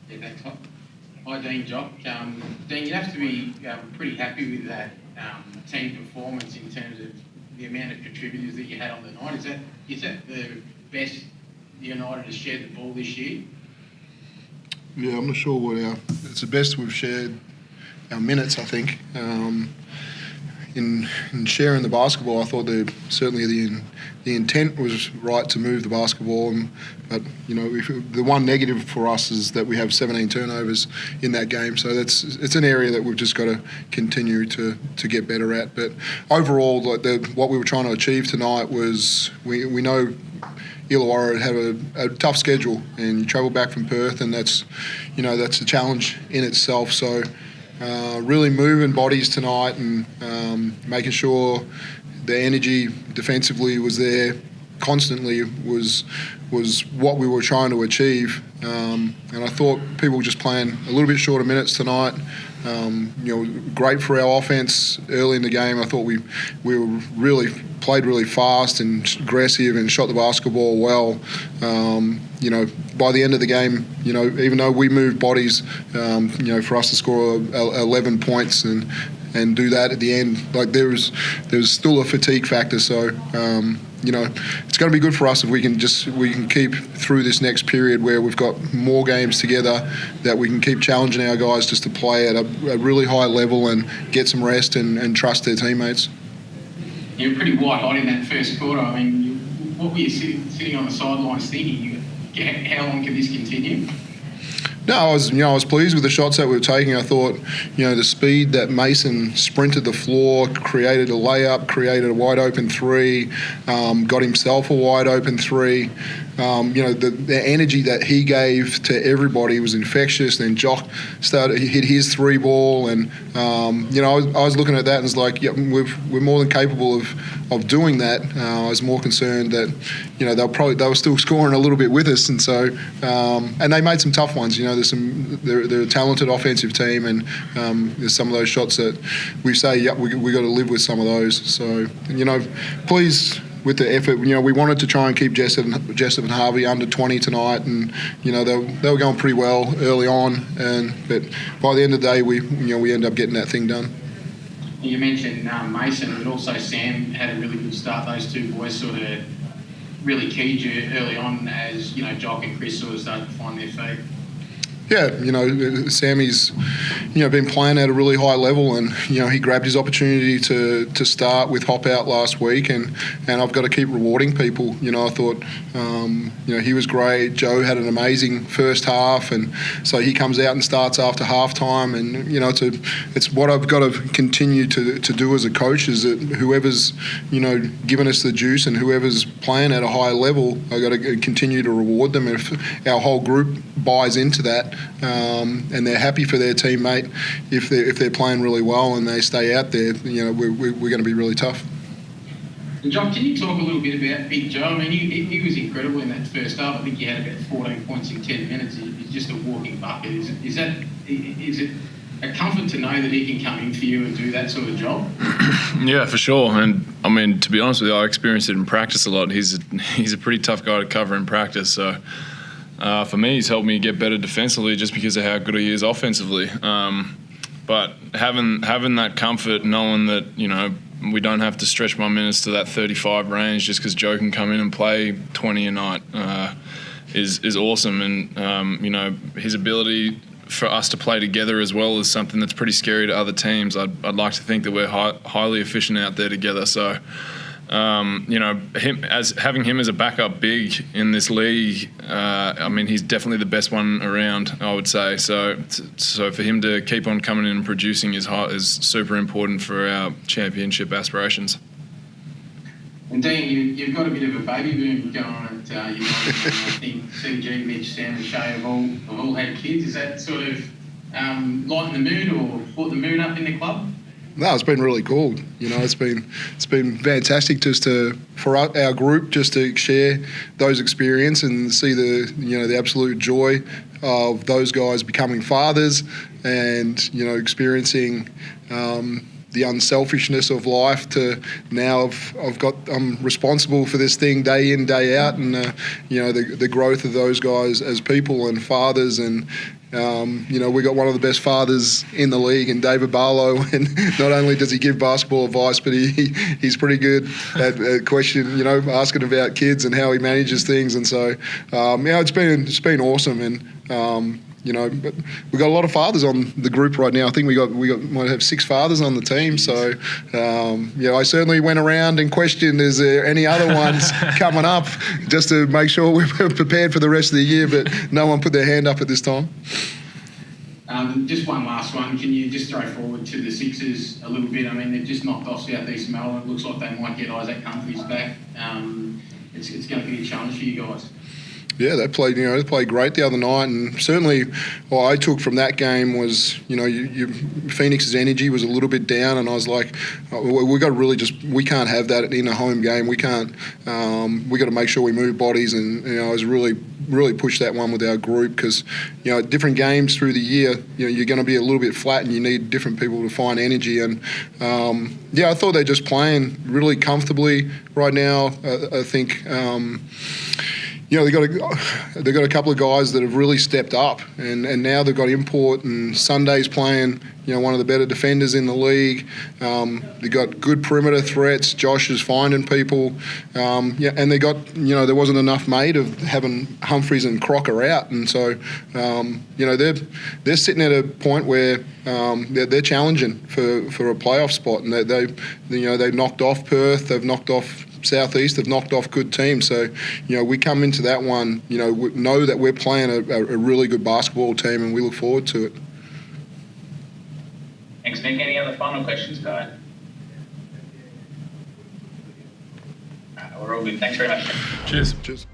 Yeah, thanks. Hi, Dean, Jock. Dean, you have to be pretty happy with that team performance in terms of the amount of contributors that you had on the night. Is that the best United has shared the ball this year? Yeah, I'm not sure it's the best we've shared our minutes, I think. In sharing the basketball, I thought certainly the intent was right to move the basketball, but the one negative for us is that we have 17 turnovers in that game. So it's an area that we've just got to continue to get better at. But overall, what we were trying to achieve tonight was we know Illawarra had a tough schedule, and you travel back from Perth, and that's a challenge in itself. So. Really moving bodies tonight and making sure the energy defensively was there constantly was what we were trying to achieve. And I thought people were just playing a little bit shorter minutes tonight. Great for our offense early in the game. I thought we were played really fast and aggressive and shot the basketball well. By the end of the game, even though we moved bodies, for us to score 11 points and do that at the end, there was still a fatigue factor. So it's going to be good for us if we can keep through this next period where we've got more games together, that we can keep challenging our guys just to play at a really high level and get some rest and trust their teammates. You were pretty white hot in that first quarter. I mean, what were you sitting on the sidelines thinking? How long can this continue? No, I was pleased with the shots that we were taking. I thought, the speed that Mason sprinted the floor, created a layup, created a wide open three, got himself a wide open three. The energy that he gave to everybody was infectious. Then Jock hit his three ball, and I was looking at that and was like, yeah, we're more than capable of doing that. I was more concerned that they were still scoring a little bit with us, and so and they made some tough ones. They're a talented offensive team, and there's some of those shots that we say, yeah, we got to live with some of those. So please. With the effort, we wanted to try and keep Jessup and Harvey under 20 tonight, and they were going pretty well early on, but by the end of the day, we ended up getting that thing done. You mentioned Mason, but also Sam had a really good start. Those two boys sort of really keyed you early on as Jock and Chris sort of started to find their feet. Yeah, Sammy's, been playing at a really high level, and he grabbed his opportunity to start with Hop Out last week, and I've got to keep rewarding people. I thought, he was great. Joe had an amazing first half, and so he comes out and starts after halftime, and it's what I've got to continue to do as a coach, is that whoever's giving us the juice and whoever's playing at a high level, I've got to continue to reward them. If our whole group buys into that, and they're happy for their teammate, if they're playing really well and they stay out there, we're going to be really tough. And John, can you talk a little bit about Big Joe? I mean, he was incredible in that first half. I think he had about 14 points in 10 minutes. He's just a walking bucket. Is it a comfort to know that he can come in for you and do that sort of job? Yeah, for sure. And I mean, to be honest with you, I experienced it in practice a lot. He's a pretty tough guy to cover in practice. So for me, he's helped me get better defensively just because of how good he is offensively. But having that comfort, knowing that we don't have to stretch my minutes to that 35 range just because Joe can come in and play 20 a night is awesome. And his ability for us to play together as well is something that's pretty scary to other teams. I'd like to think that we're highly efficient out there together. So, having him as a backup big in this league, he's definitely the best one around, I would say. So for him to keep on coming in and producing is super important for our championship aspirations. And Dean, you've got a bit of a baby boom going on at United. I think CG, Mitch, Sam and Shay have all had kids. Is that sort of lighten the mood or brought the mood up in the club? No, it's been really cool. It's been fantastic for our group just to share those experiences and see the absolute joy of those guys becoming fathers and experiencing the unselfishness of life to now I'm responsible for this thing day in, day out, and the growth of those guys as people and fathers, and We got one of the best fathers in the league in David Barlow, and not only does he give basketball advice, but he's pretty good at asking about kids and how he manages things. And so, it's been awesome. And but we've got a lot of fathers on the group right now. I think we might have 6 fathers on the team. So, I certainly went around and questioned, is there any other ones coming up, just to make sure we were prepared for the rest of the year, but no one put their hand up at this time. Just one last one. Can you just throw forward to the Sixers a little bit? I mean, they've just knocked off South East Melbourne. It looks like they might get Isaac Humphries back. It's going to be a challenge for you guys. Yeah, they played great the other night, and certainly what I took from that game was, Phoenix's energy was a little bit down, and I was like, we got to we can't have that in a home game. We can't. We got to make sure we move bodies, and I was really pushed that one with our group, because different games through the year, you're going to be a little bit flat, and you need different people to find energy. And I thought they're just playing really comfortably right now. I think. They've got a couple of guys that have really stepped up, and now they've got Import, and Sunday's playing one of the better defenders in the league. They've got good perimeter threats. Josh is finding people, and they got there wasn't enough made of having Humphries and Crocker out, and so they're sitting at a point where they're challenging for a playoff spot, and they've knocked off Perth, they've knocked off Southeast, have knocked off good teams. So, we come into that one, we know that we're playing a really good basketball team, and we look forward to it. Thanks, Nick. Any other final questions, guys? We're all good. Thanks very much. Cheers. Cheers.